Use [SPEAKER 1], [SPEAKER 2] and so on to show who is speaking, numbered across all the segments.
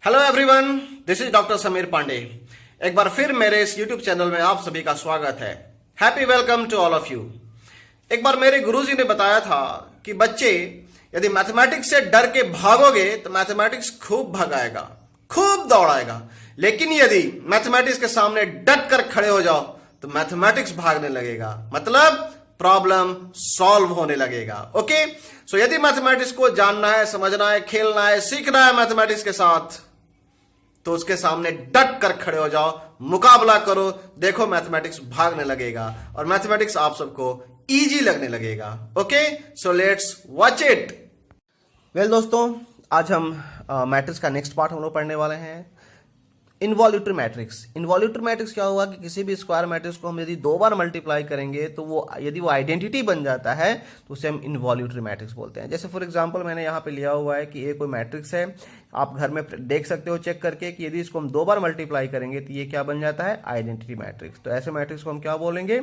[SPEAKER 1] Hello everyone, this is doctor Sameer Pandey. एक बार फिर मेरे इस यूट्यूब चैनल में आप सभी का स्वागत है। Happy welcome to all of you. एक बार मेरे गुरुजी ने बताया था कि बच्चे, यदि मैथमेटिक्स से डर के भागोगे तो मैथमेटिक्स खूब भगाएगा, खूब दौड़ाएगा, लेकिन यदि मैथमेटिक्स के सामने डट कर खड़े हो जाओ तो मैथमेटिक्स भागने लगेगा, मतलब प्रॉब्लम सॉल्व होने लगेगा। ओके, सो यदि मैथमेटिक्स को जानना है, समझना है, खेलना है, सीखना है मैथमेटिक्स के साथ, तो उसके सामने डट कर खड़े हो जाओ, मुकाबला करो, देखो मैथमेटिक्स भागने लगेगा और मैथमेटिक्स आप सबको इजी लगने लगेगा। Okay, so let's watch it. Well दोस्तों, आज हम मैट्रिक्स का नेक्स्ट पार्ट हम लोग पढ़ने वाले हैं, इनवॉल्यूटरी मैट्रिक्स। इनवॉल्यूटरी मैट्रिक्स क्या हुआ कि किसी भी स्क्वायर मैट्रिक्स को हम यदि दो बार मल्टीप्लाई करेंगे तो वो यदि वो आइडेंटिटी बन जाता है तो उसे हम इनवॉल्यूटरी मैट्रिक्स बोलते हैं। जैसे फॉर एग्जांपल मैंने यहाँ पे लिया हुआ है कि ये कोई मैट्रिक्स है, आप घर में देख सकते हो चेक करके कि यदि इसको हम दो बार मल्टीप्लाई करेंगे तो ये क्या बन जाता है, आइडेंटिटी मैट्रिक्स। तो ऐसे मैट्रिक्स को हम क्या बोलेंगे,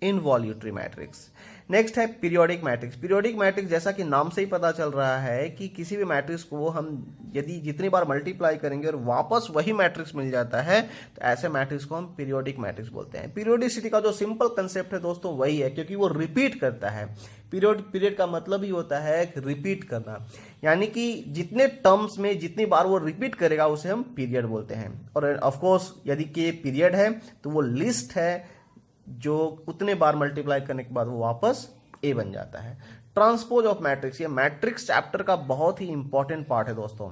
[SPEAKER 1] इनवॉल्यूटरी मैट्रिक्स। नेक्स्ट है पीरियोडिक मैट्रिक्स। पीरियोडिक मैट्रिक्स जैसा कि नाम से ही पता चल रहा है कि किसी भी मैट्रिक्स को हम यदि जितनी बार मल्टीप्लाई करेंगे और वापस वही मैट्रिक्स मिल जाता है तो ऐसे मैट्रिक्स को हम पीरियोडिक मैट्रिक्स बोलते हैं। पीरियोडिसिटी का जो सिंपल कंसेप्ट है दोस्तों वही है, क्योंकि वो रिपीट करता है। पीरियड का मतलब ही होता है रिपीट करना, यानी कि जितने टर्म्स में जितनी बार वो रिपीट करेगा उसे हम पीरियड बोलते हैं। और ऑफकोर्स यदि के पीरियड है तो वो लिस्ट है जो उतने बार मल्टीप्लाई करने के बाद वो वापस ए बन जाता है। ट्रांसपोज ऑफ मैट्रिक्स, ये मैट्रिक्स चैप्टर का बहुत ही इंपॉर्टेंट पार्ट है दोस्तों।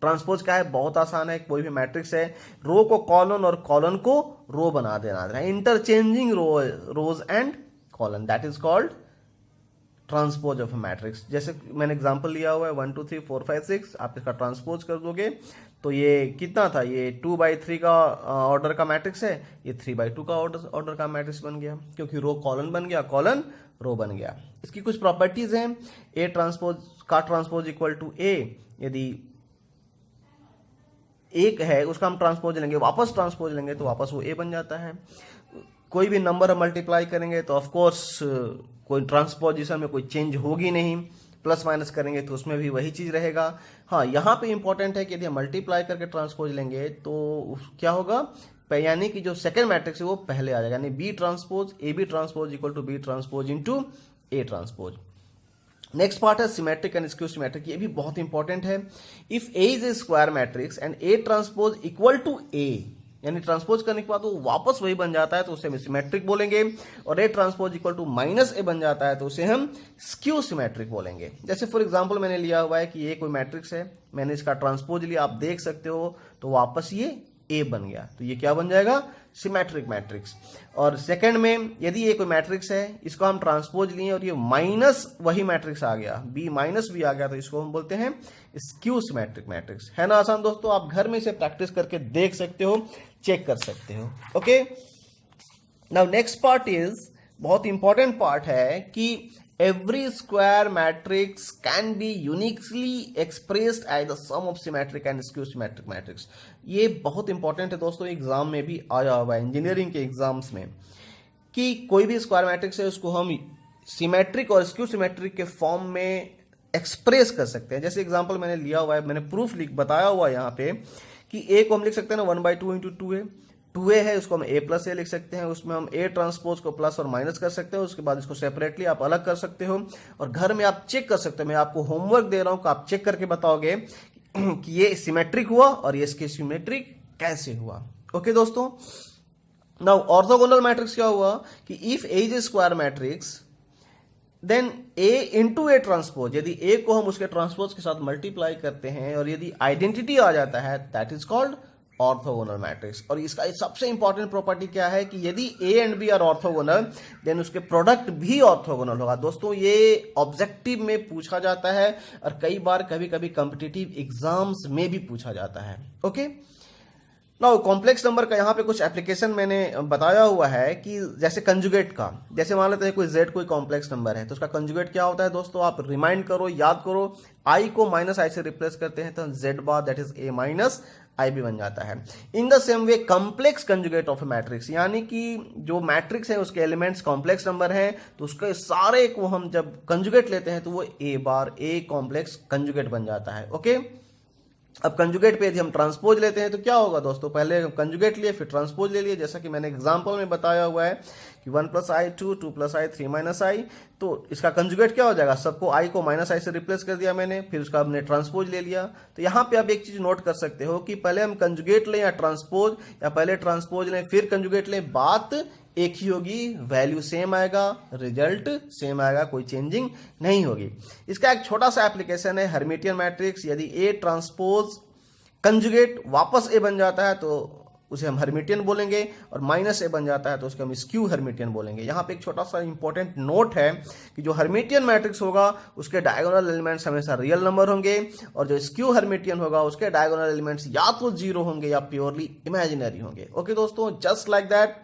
[SPEAKER 1] ट्रांसपोज क्या है, बहुत आसान है। कोई भी मैट्रिक्स है, रो को कॉलन और कॉलन को रो बना देना है, interchanging rows and column, that is called transpose of matrix. जैसे मैंने एग्जांपल लिया हुआ है 1 2 3 4 5 6, आप इसका ट्रांसपोज कर दोगे तो ये कितना था, ये 2/3 का ऑर्डर का मैट्रिक्स है, ये 3/2 का ऑर्डर का मैट्रिक्स बन गया, क्योंकि रो कॉलन बन गया, कॉलन रो बन गया। इसकी कुछ प्रॉपर्टीज हैं, ए ट्रांसपोज का ट्रांसपोज इक्वल टू ए, यदि एक है उसका हम ट्रांसपोज लेंगे, वापस ट्रांसपोज लेंगे तो वापस वो ए बन जाता है। कोई भी नंबर हम मल्टीप्लाई करेंगे तो ऑफकोर्स कोई ट्रांसपोजिशन में कोई चेंज होगी नहीं, प्लस माइनस करेंगे तो उसमें भी वही चीज रहेगा। हाँ, यहाँ पे इंपॉर्टेंट है कि यदि हम मल्टीप्लाई करके ट्रांसपोज लेंगे तो क्या होगा, यानी कि जो सेकंड मैट्रिक्स है वो पहले आ जाएगा, यानी B transpose A B transpose equal to B transpose into A transpose. Next part है सिमेट्रिक एंड स्क्यू सिमेट्रिक, ये भी बहुत इंपॉर्टेंट है। If A is a square matrix and A transpose equal to A, यानी transpose करने के बाद वो वापस वही बन जाता है तो उसे हम सिमेट्रिक बोलेंगे, और A transpose equal to minus A बन जाता है तो उसे हम स्क्यू सिमेट्रिक बोलेंगे। जैसे फॉर एग्जांपल मैंने लिया हुआ है कि ये कोई मैट्रिक्स है, मैंने इसका ट्रांसपोज लिया, आप देख सकते हो, तो वापस ये ए बन गया, तो ये क्या बन जाएगा, सिमेट्रिक मैट्रिक्स। और सेकंड में यदि ये कोई मैट्रिक्स है, इसको हम ट्रांसपोज लिए और ये माइनस वही मैट्रिक्स आ गया, बी माइनस बी आ गया, तो इसको हम बोलते हैं स्क्यू सिमेट्रिक मैट्रिक्स। है ना आसान दोस्तों, आप घर में इसे प्रैक्टिस करके देख सकते हो, चेक कर सकते हो। Okay, now next part is, बहुत इंपॉर्टेंट पार्ट है कि every square matrix can be uniquely expressed as the sum of symmetric and skew symmetric matrix। ये बहुत इंपॉर्टेंट है दोस्तों, एग्जाम में भी आया हुआ है, इंजीनियरिंग के एग्जाम्स में, कि कोई भी स्क्वायर मैट्रिक्स है उसको हम सिमेट्रिक और स्क्यू सिमेट्रिक के फॉर्म में एक्सप्रेस कर सकते हैं। जैसे एग्जांपल मैंने लिया हुआ है, मैंने प्रूफ बताया हुआ है यहाँ पे कि ए को हम लिख सकते हैं ना 1/2 इंटू 2a, 2a है उसको हम a प्लस ए लिख सकते हैं, उसमें हम a ट्रांसपोज को प्लस और माइनस कर सकते हैं, उसके बाद इसको सेपरेटली आप अलग कर सकते हो और घर में आप चेक कर सकते हो। मैं आपको होमवर्क दे रहा हूं कि आप चेक करके बताओगे कि ये सिमेट्रिक हुआ और ये इसके सिमेट्रिक कैसे हुआ। ओके दोस्तों, नाउ ऑर्थोगोनल मैट्रिक्स क्या हुआ कि if A is a square matrix then a into A transpose, यदि a को हम उसके ट्रांसपोज के साथ मल्टीप्लाई करते हैं और यदि आइडेंटिटी आ जाता है, that is called orthogonal matrix. और इसका सबसे इंपॉर्टेंट प्रॉपर्टी क्या है कि यदि A and B are orthogonal then उसके प्रोडक्ट भी ऑर्थोगोनल होगा। दोस्तों ये ऑब्जेक्टिव में पूछा जाता है और कई बार कभी कभी कॉम्पिटिटिव एग्जाम्स में भी पूछा जाता है। ओके, नाउ कॉम्प्लेक्स नंबर का यहाँ पे कुछ एप्लीकेशन मैंने बताया हुआ है कि जैसे कंजुगेट का, जैसे मान लेते हैं कोई z कोई कॉम्प्लेक्स नंबर है तो उसका कंजुगेट क्या होता है दोस्तों, आप रिमाइंड करो, याद करो, i को माइनस आई से रिप्लेस करते हैं तो z bar that is a minus I भी बन जाता है। In the same way complex conjugate of A matrix, यानी कि जो मैट्रिक्स है उसके एलिमेंट्स कॉम्प्लेक्स नंबर हैं तो उसके सारे को हम जब कंजुगेट लेते हैं तो वो a bar a complex conjugate बन जाता है। ओके, अब कंजुगेट पे यदि हम ट्रांसपोज लेते हैं तो क्या होगा दोस्तों, पहले हम कंजुगेट लिए फिर ट्रांसपोज ले लिए, जैसा कि मैंने एग्जांपल में बताया हुआ है कि 1 + i 2, 2 + i 3 - i। तो इसका कंजुगेट क्या हो जाएगा, सबको i को -i से रिप्लेस कर दिया मैंने, फिर उसका हमने ट्रांसपोज ले लिया। तो यहाँ पे आप एक चीज नोट कर सकते हो कि पहले हम कंजुगेट लें या ट्रांसपोज, या पहले ट्रांसपोज लें फिर कंजुगेट लें, बात एक ही होगी, वैल्यू सेम आएगा, रिजल्ट सेम आएगा, कोई चेंजिंग नहीं होगी। इसका एक छोटा सा एप्लीकेशन है हर्मिटियन मैट्रिक्स। यदि ए ट्रांसपोज कंजुगेट वापस ए बन जाता है तो उसे हम हर्मिटियन बोलेंगे, और -a बन जाता है तो उसको हम स्क्यू हर्मिटियन बोलेंगे। यहाँ पे एक छोटा सा इंपॉर्टेंट नोट है कि जो हर्मिटियन मैट्रिक्स होगा उसके डायगोनल एलिमेंट्स हमेशा रियल नंबर होंगे, और जो स्क्यू हर्मिटियन होगा उसके डायगोनल एलिमेंट्स या तो 0 होंगे या प्योरली इमेजिनरी होंगे। ओके दोस्तों, जस्ट लाइक दैट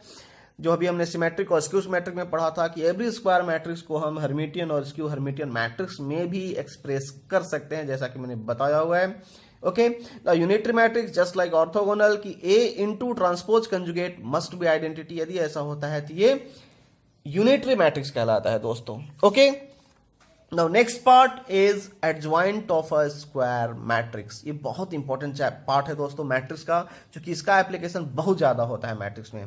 [SPEAKER 1] जो अभी हमने सिमेट्रिक और स्क्यू सिमेट्रिक में पढ़ा था कि एवरी स्क्वायर मैट्रिक्स को हम हर्मिटियन और स्क्यू हर्मिटियन मैट्रिक्स में भी एक्सप्रेस कर सकते हैं, जैसा कि मैंने बताया हुआ है। Okay, the unitary matrix just like orthogonal की A into transpose conjugate must be identity, यदि ऐसा होता है तो ये यूनिटरी मैट्रिक्स कहलाता है दोस्तों। Okay, now next part is adjoint of a square matrix. ये बहुत इंपॉर्टेंट पार्ट है दोस्तों मैट्रिक्स का, क्योंकि इसका एप्लीकेशन बहुत ज्यादा होता है मैट्रिक्स में।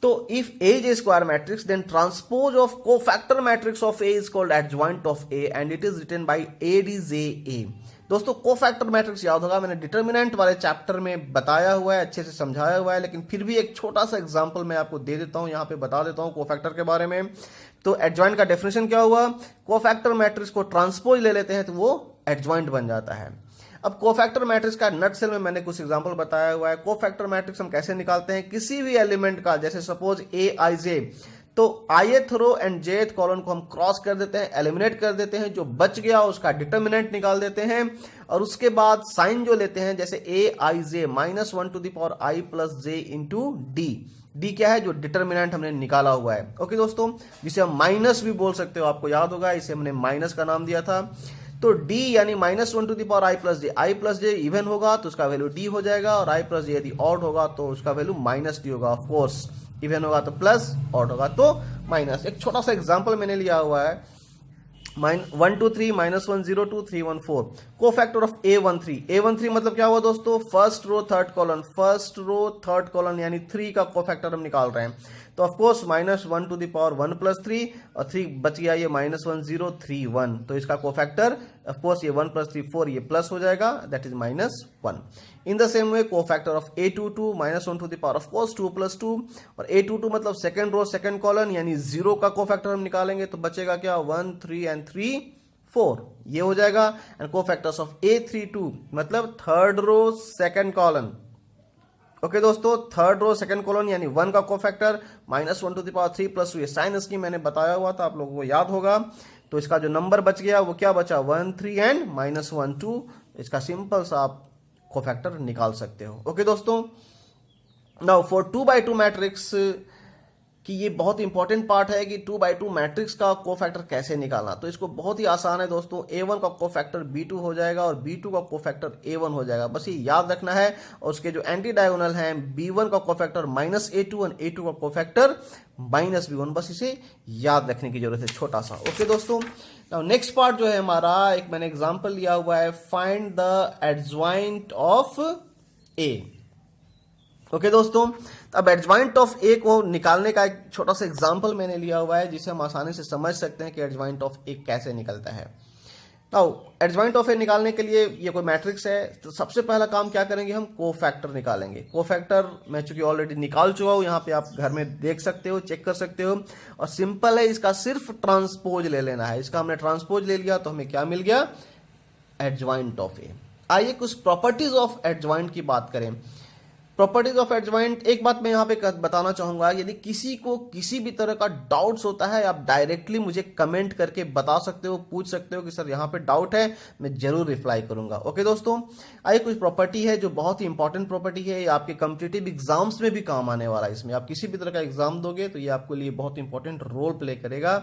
[SPEAKER 1] तो if A is a square matrix, then transpose of cofactor matrix of A is called adjoint of A and it is written by ADJA। दोस्तों कोफैक्टर मैट्रिक्स याद होगा, मैंने डिटर्मिनेंट वाले चैप्टर में बताया हुआ है, अच्छे से समझाया हुआ है, लेकिन फिर भी एक छोटा सा एग्जांपल मैं आपको दे देता हूं, यहाँ पे बता देता हूं कोफैक्टर के बारे में। तो एडजॉइंट का डेफिनेशन क्या हुआ, कोफैक्टर मैट्रिक्स को ट्रांसपोज ले लेते हैं तो वो एडजॉइंट बन जाता है। अब कोफैक्टर मैट्रिक्स का नटसेल में मैंने कुछ एग्जांपल बताया हुआ है। कोफैक्टर मैट्रिक्स हम कैसे निकालते हैं, किसी भी एलिमेंट का, जैसे सपोज aij, तो ith row and jth column को हम क्रॉस कर देते हैं, एलिमिनेट कर देते हैं, जो बच गया उसका डिटर्मिनेंट निकाल देते हैं, और उसके बाद साइन जो लेते हैं, जैसे aij -1 to the power i plus j into d। d क्या है, जो डिटर्मिनेंट हमने निकाला हुआ है। ओके दोस्तों, जिसे हम माइनस भी बोल सकते हो, आपको याद होगा इसे हमने माइनस का नाम दिया था। तो d यानी -1 to the power i plus j even होगा तो उसका वैल्यू d हो जाएगा, और i plus j यदि ऑड होगा तो उसका वैल्यू -d होगा। ऑफ कोर्स इवन होगा तो प्लस, ऑड होगा तो माइनस। एक छोटा सा एग्जांपल मैंने लिया हुआ है, 1 2 3 -1 0 2 3 1 4, कोफैक्टर ऑफ a13। a13 मतलब क्या हुआ दोस्तों, first row third column, first row third column यानी 3 का कोफैक्टर हम निकाल रहे हैं। तो of course -1 to the power 1 plus 3, और 3 बच गया, ये -1 0 3 1, तो इसका कोफैक्टर ऑफ कोर्स ये 1 + 3 4, ये प्लस हो जाएगा, that is -1। In the same way cofactor of a22 -1 to the power of course 2 + 2, और a22 मतलब सेकंड रो सेकंड कॉलम यानी 0 का कोफैक्टर हम निकालेंगे, तो बचेगा क्या, 1 3 and 3 4, ये हो जाएगा। एंड कोफैक्टर्स ऑफ a32 मतलब third row second column. Okay दोस्तों, थर्ड रो सेकंड कॉलम यानी 1 का कोफैक्टर -1 to the power 3 + 2, ये साइन स्कीम मैंने बताया हुआ था, आप लोगों को याद होगा। तो इसका जो नंबर बच गया वो क्या बचा, 1 3 एंड -1 2, इसका सिंपल सा आप कोफैक्टर निकाल सकते हो। ओके दोस्तों, नाउ फॉर 2x2 मैट्रिक्स कि ये बहुत इंपॉर्टेंट पार्ट है कि 2x2 मैट्रिक्स का कोफैक्टर कैसे निकालना। तो इसको बहुत ही आसान है दोस्तों, a1 का कोफैक्टर b2 हो जाएगा और b2 का कोफैक्टर a1 हो जाएगा, बस ये याद रखना है। और उसके जो एंटी डायगोनल हैं, b1 का कोफैक्टर -a2 और a2 का कोफैक्टर -b1, बस इसे याद रखने की जरूरत है, छोटा सा। ओके दोस्तों, नाउ नेक्स्ट पार्ट जो है हमारा, एक मैंने एग्जांपल लिया हुआ है, find the adjoint of a। Okay दोस्तों, अब एडजॉइंट ऑफ ए को निकालने का एक छोटा सा एग्जांपल मैंने लिया हुआ है, जिसे हम आसानी से समझ सकते हैं कि एडजॉइंट ऑफ ए कैसे निकलता है। नाउ एडजॉइंट ऑफ ए निकालने के लिए, ये कोई मैट्रिक्स है, तो सबसे पहला काम क्या करेंगे, हम कोफैक्टर निकालेंगे। कोफैक्टर मैं चूंकि ऑलरेडी निकाल चुका हूं, यहाँ पे आप घर में देख सकते हो, चेक कर सकते हो, और सिंपल है, इसका सिर्फ ट्रांसपोज ले लेना है। इसका हमने ट्रांसपोज ले लिया तो हमें क्या मिल गया, एडजॉइंट ऑफ ए। आइए कुछ प्रॉपर्टीज ऑफ एडजॉइंट की बात करें। प्रॉपर्टीज ऑफ एडजॉइंट, एक बात मैं यहाँ पे बताना चाहूंगा, यदि किसी को किसी भी तरह का डाउट्स होता है, आप डायरेक्टली मुझे कमेंट करके बता सकते हो, पूछ सकते हो कि सर यहाँ पे डाउट है, मैं जरूर रिप्लाई करूंगा। ओके दोस्तों, आइए कुछ प्रॉपर्टी है जो बहुत ही इंपॉर्टेंट प्रॉपर्टी है, आपके कॉम्पिटिटिव एग्जाम्स में भी काम आने वाला है। इसमें आप किसी भी तरह का एग्जाम दोगे तो ये आपके लिए बहुत इंपॉर्टेंट रोल प्ले करेगा।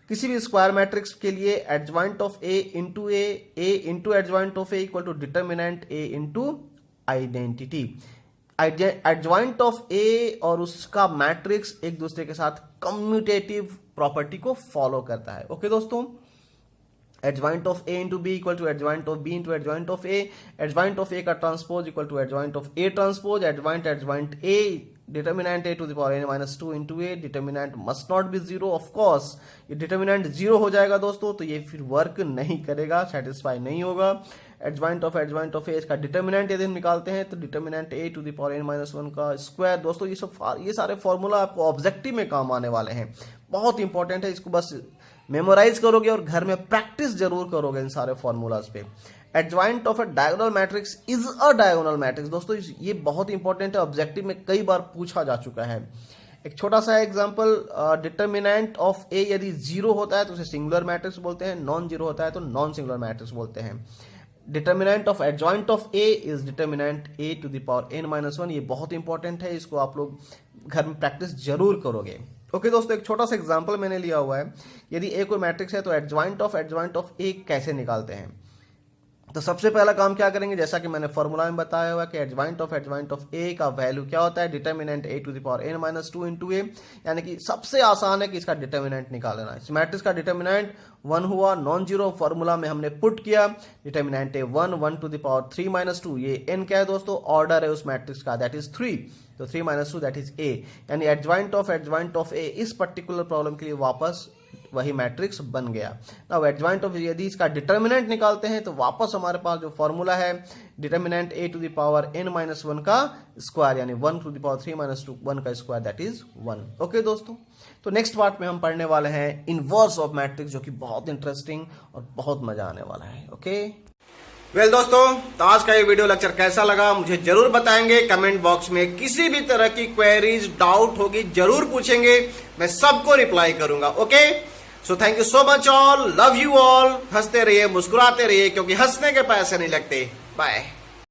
[SPEAKER 1] किसी भी स्क्वायर मैट्रिक्स के लिए adjoint of A into adjoint of A equal to determinant A into identity. Adjoint of A और उसका मैट्रिक्स एक दूसरे के साथ कम्यूटेटिव प्रॉपर्टी को फॉलो करता है। ओके दोस्तों, adjoint of A into B equal to adjoint of B into adjoint of A, adjoint of A का transpose equal to adjoint of A transpose, adjoint A, determinant A to the power n minus 2 into A, determinant must not be zero, of course ये determinant zero हो जाएगा दोस्तों, तो ये फिर work नहीं करेगा, सेटिस्फाई नहीं होगा। एडजॉइंट ऑफ ए, इसका डिटर्मिनेंट यदि हम निकालते हैं तो determinant A to the power n minus 1 का स्क्वायर। दोस्तों ये सारे फॉर्मूला आपको ऑब्जेक्टिव में काम आने वाले हैं, बहुत इंपॉर्टेंट है, इसको बस मेमोराइज करोगे और घर में प्रैक्टिस जरूर करोगे इन सारे फॉर्मूलाज पे। Adjoint of a diagonal matrix is a diagonal matrix. दोस्तों ये बहुत इंपॉर्टेंट है, ऑब्जेक्टिव में कई बार पूछा जा चुका है। एक छोटा सा एग्जांपल, डिटर्मिनेंट ऑफ ए यदि जीरो होता है तो उसे सिंगुलर मैट्रिक्स बोलते हैं, नॉन जीरो होता है तो नॉन सिंगुलर मैट्रिक्स बोलते हैं। Determinant of adjoint of A is determinant A to the power n minus 1। ये बहुत इंपॉर्टेंट है, इसको आप लोग घर में प्रैक्टिस जरूर करोगे। ओके दोस्तों, एक छोटा सा एग्जांपल मैंने लिया हुआ है, यदि ए कोई मैट्रिक्स है तो एडजॉइंट ऑफ ए कैसे निकालते हैं। तो सबसे पहला काम क्या करेंगे, जैसा कि मैंने फॉर्मूला में बताया हुआ कि एडजॉइंट ऑफ ए का वैल्यू क्या होता है, determinant A to the power n minus 2 into A, यानी कि सबसे आसान है कि इसका डिटर्मिनेंट निकाल लेना। इस मैट्रिक्स का डिटर्मिनेंट 1 हुआ, नॉन जीरो, फॉर्मूला में हमने पुट किया, determinant A 1 to the power 3 minus 2, ये n क्या है दोस्तों, ऑर्डर है उस मैट्रिक्स का, दैट इज 3, तो 3 माइनस 2 दैट इज ए, यानी एडजॉइंट ऑफ ए इस पर्टिकुलर प्रॉब्लम के लिए वापस वही मैट्रिक्स बन गया। नाउ एडजॉइंट ऑफ, यदि इसका डिटर्मिनेंट निकालते हैं तो वापस हमारे पास जो फॉर्मूला है, determinant A to the power n minus 1 का स्क्वायर, यानी 1 टू द पावर 3 माइनस 2 1 का स्क्वायर, दैट इज 1। ओके दोस्तों, तो नेक्स्ट पार्ट में हम पढ़ने वाले हैं इनवर्स ऑफ मैट्रिक्स, जो कि बहुत इंटरेस्टिंग और बहुत मजा आने वाला है। ओके वेल दोस्तों, तो आज का ये वीडियो लेक्चर कैसा लगा मुझे जरूर बताएंगे कमेंट बॉक्स में। किसी भी तरह की क्वेरीज, डाउट होगी जरूर पूछेंगे, मैं सबको रिप्लाई करूंगा। Okay, so thank you so much all, love you all, हंसते रहिए, मुस्कुराते रहिए, क्योंकि हंसने के पैसे नहीं लगते। बाय।